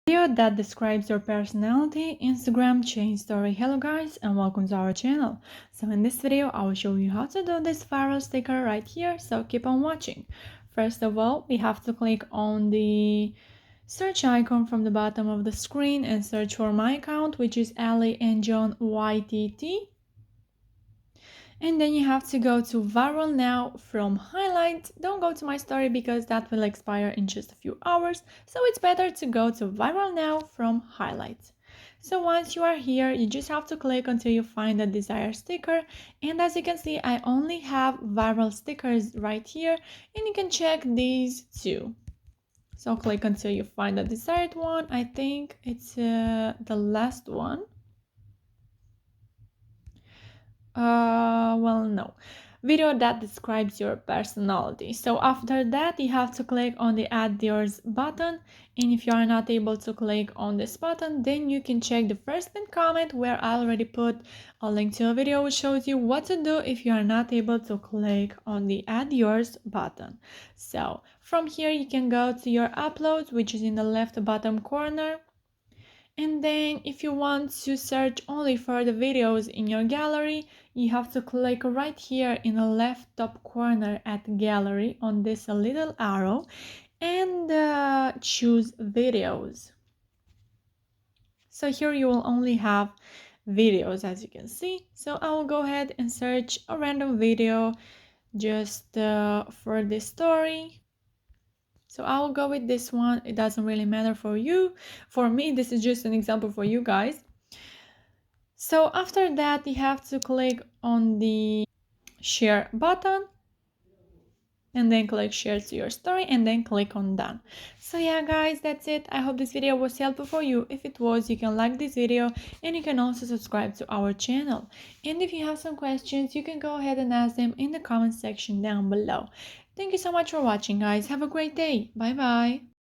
Video that describes your personality, Instagram chain story. Hello guys and welcome to our channel. So in this video I will show you how to do this viral sticker right here, so keep on watching. First of all, we have to click on the search icon from the bottom of the screen and search for my account, which is Ali and John YTT. And then you have to go to viral now from highlight. Don't go to my story because that will expire in just a few hours, so it's better to go to viral now from highlight. So once you are here, you just have to click until you find the desired sticker, and as you can see I only have viral stickers right here, and you can check these too. So click until you find the desired one. I think it's the last one. Well, no. Video that describes your personality. So after that, you have to click on the add yours button. And if you are not able to click on this button, then you can check the first pinned comment where I already put a link to a video which shows you what to do if you are not able to click on the add yours button. So from here, you can go to your uploads, which is in the left bottom corner. And then if you want to search only for the videos in your gallery, you have to click right here in the left top corner at gallery on this little arrow and choose videos. So here you will only have videos, as you can see. So I will go ahead and search a random video just for this story. So I will go with this one. It doesn't really matter for you. For me, this is just an example for you guys. So after that, you have to click on the share button and then click share to your story and then click on done. So yeah guys, that's it. I hope this video was helpful for you. If it was, you can like this video and you can also subscribe to our channel. And if you have some questions, you can go ahead and ask them in the comment section down below. Thank you so much for watching guys. Have a great day. Bye bye.